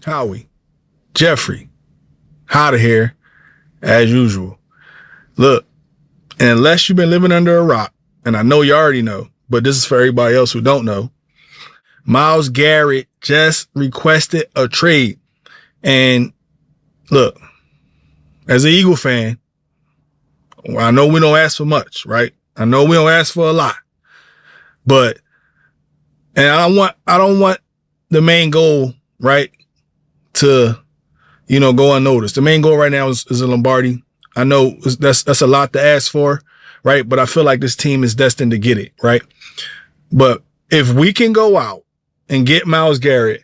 Howie, Jeffrey, out of here, as usual. Look, unless you've been living under a rock, and I know you already know, but this is for everybody else who don't know, Myles Garrett just requested a trade. And look, as an Eagle fan, I know we don't ask for much, right? I know we don't ask for a lot. But, and I don't want the main goal, right, to, go unnoticed. The main goal right now is a Lombardi. I know that's a lot to ask for, right? But I feel like this team is destined to get it, right? But if we can go out and get Myles Garrett,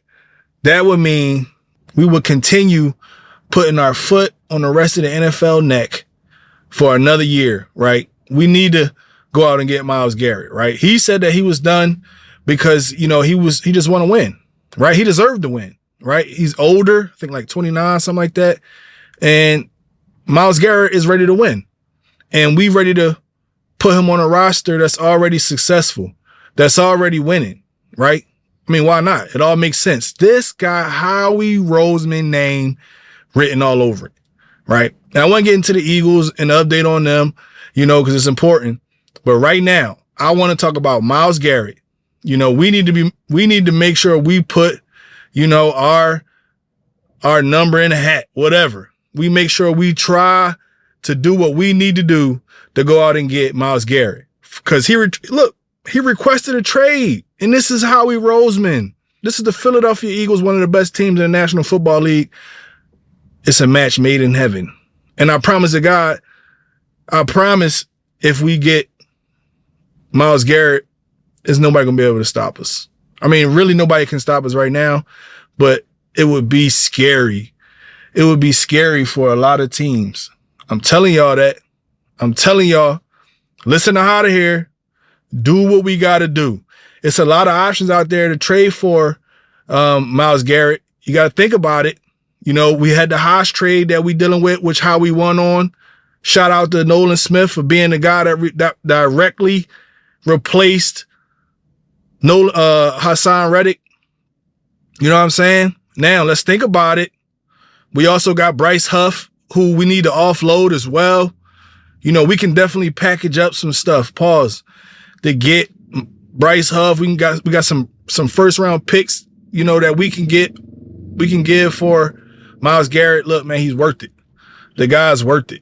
that would mean we would continue putting our foot on the rest of the NFL neck for another year, right? We need to go out and get Myles Garrett, right? He said that he was done because, he just want to win, right? He deserved to win, right? He's older, I think like 29, something like that. And Myles Garrett is ready to win. And we ready to put him on a roster that's already successful, that's already winning, right? I mean, why not? It all makes sense. This guy, Howie Roseman name written all over it, right? And I want to get into the Eagles and update on them, because it's important. But right now, I want to talk about Myles Garrett. We need to make sure we put, our number in the hat, whatever. We make sure we try to do what we need to do to go out and get Myles Garrett. Because he requested a trade. And this is Howie Roseman. This is the Philadelphia Eagles, one of the best teams in the National Football League. It's a match made in heaven. And I promise to God, if we get Myles Garrett, there's nobody going to be able to stop us. I mean, really nobody can stop us right now, but it would be scary. It would be scary for a lot of teams. I'm telling y'all that. I'm telling y'all, listen to how to hear. Do what we got to do. It's a lot of options out there to trade for Myles Garrett. You got to think about it. We had the Haas trade that we dealing with, which how we won on. Shout out to Nolan Smith for being the guy that directly replaced Hassan Reddick. You know what I'm saying? Now, let's think about it. We also got Bryce Huff, who we need to offload as well. We can definitely package up some stuff. Pause. To get Bryce Huff, we got some first round picks, that we can give for Myles Garrett. Look, man, he's worth it. The guy's worth it.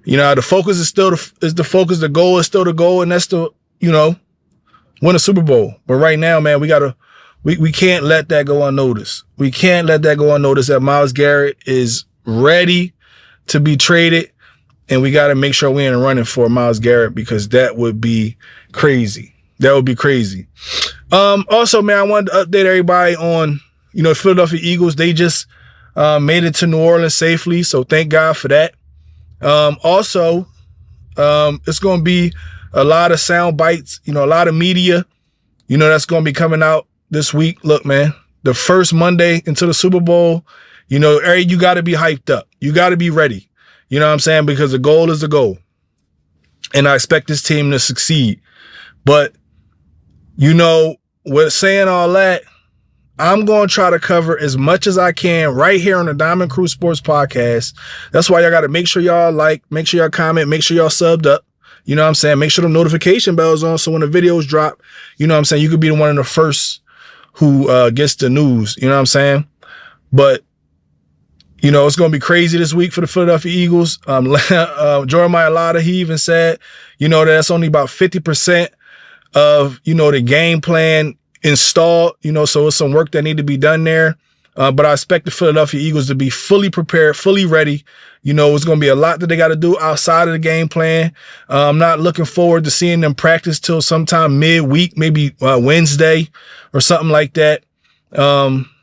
The focus is still the focus. The goal is still the goal, and that's to win a Super Bowl. But right now, man, we can't let that go unnoticed. We can't let that go unnoticed that Myles Garrett is ready to be traded. And we got to make sure we ain't running for Myles Garrett, because that would be crazy. That would be crazy. Also, man, I wanted to update everybody on, Philadelphia Eagles. They just made it to New Orleans safely. So thank God for that. Also, it's going to be a lot of sound bites, a lot of media, that's going to be coming out this week. Look, man, the first Monday into the Super Bowl, you got to be hyped up. You got to be ready. You know what I'm saying? Because the goal is the goal. And I expect this team to succeed. But, with saying all that, I'm going to try to cover as much as I can right here on the Diamond Crew Sports Podcast. That's why y'all got to make sure y'all like, make sure y'all comment, make sure y'all subbed up. You know what I'm saying? Make sure the notification bell's on so when the videos drop, you know what I'm saying, you could be one of the first who gets the news. You know what I'm saying? But, it's going to be crazy this week for the Philadelphia Eagles. Jeremiah Lotta, he even said, that's only about 50% of, the game plan installed, so it's some work that need to be done there. But I expect the Philadelphia Eagles to be fully prepared, fully ready. It's going to be a lot that they got to do outside of the game plan. I'm not looking forward to seeing them practice till sometime midweek, maybe Wednesday or something like that.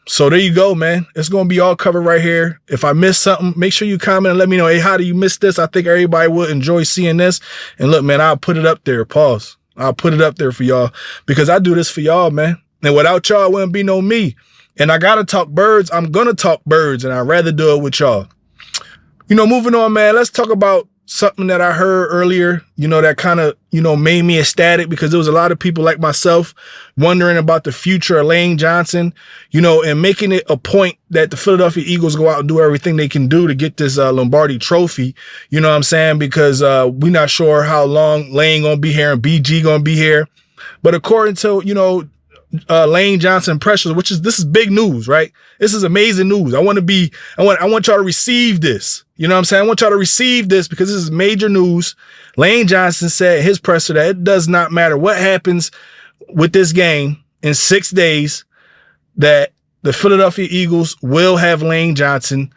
So there you go, man. It's going to be all covered right here. If I missed something, make sure you comment and let me know, hey, how do you miss this? I think everybody would enjoy seeing this. And look, man, I'll put it up there. Pause. I'll put it up there for y'all because I do this for y'all, man. And without y'all, it wouldn't be no me. And I got to talk birds. I'm going to talk birds, and I'd rather do it with y'all. Moving on, man, let's talk about something that I heard earlier, that kind of, made me ecstatic, because there was a lot of people like myself wondering about the future of Lane Johnson, and making it a point that the Philadelphia Eagles go out and do everything they can do to get this Lombardi trophy. You know what I'm saying? Because we're not sure how long Lane gonna be here and BG gonna be here. But according to, Lane Johnson pressure, this is big news, right? This is amazing news. I want y'all to receive this. You know what I'm saying? I want y'all to receive this because this is major news. Lane Johnson said his presser that it does not matter what happens with this game in 6 days, that the Philadelphia Eagles will have Lane Johnson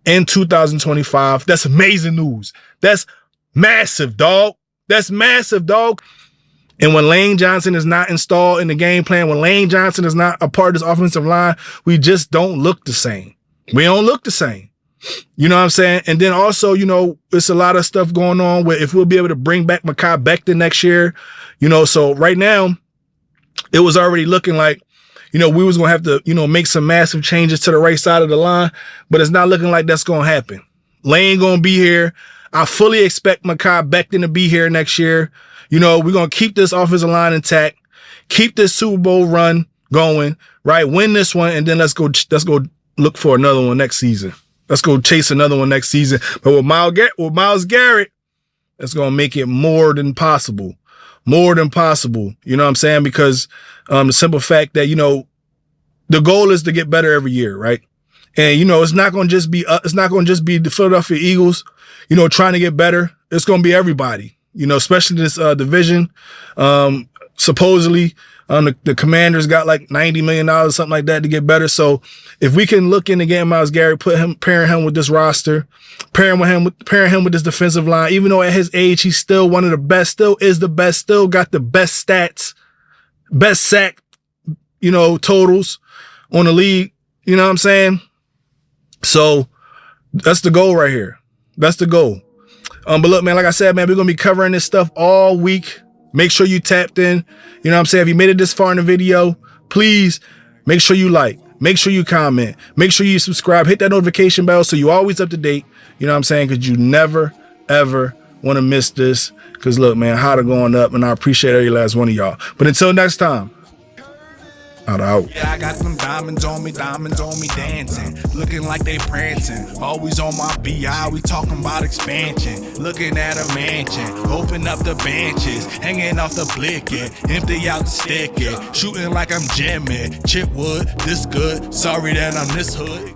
in 2025. That's amazing news. That's massive, dog. That's massive, dog. And when Lane Johnson is not installed in the game plan, when Lane Johnson is not a part of this offensive line, we just don't look the same. We don't look the same. You know what I'm saying? And then also, it's a lot of stuff going on with if we'll be able to bring back Mekhi Becton next year. So right now, it was already looking like, we was going to have to, make some massive changes to the right side of the line, but it's not looking like that's going to happen. Lane going to be here. I fully expect Mekhi Becton to be here next year. We're going to keep this offensive line intact, keep this Super Bowl run going, right? Win this one, and then let's go look for another one next season. Let's go chase another one next season. But with Myles Garrett, that's going to make it more than possible. More than possible. You know what I'm saying? Because the simple fact that, the goal is to get better every year, right? And, it's not going to just be the Philadelphia Eagles, trying to get better. It's going to be everybody. Especially this division. Supposedly, the Commanders got like $90 million, something like that, to get better. So if we can look into getting Myles Garrett, pairing him with this roster, pairing him with this defensive line, even though at his age he's still one of the best, still is the best, still got the best stats, best sack, totals on the league. You know what I'm saying? So that's the goal right here. That's the goal. But look, man, like I said, man, we're going to be covering this stuff all week. Make sure you tapped in. You know what I'm saying? If you made it this far in the video, please make sure you like, make sure you comment, make sure you subscribe, hit that notification bell so you're always up to date. You know what I'm saying? Because you never, ever want to miss this. Because look, man, hotter going up, and I appreciate every last one of y'all. But until next time, out. Yeah, I got them diamonds on me dancing, looking like they prancing. Always on my BI, we talking about expansion. Looking at a mansion, open up the benches, hanging off the blicket, empty out the stick it, shooting like I'm jamming. Chipwood, this good, sorry that I'm this hood.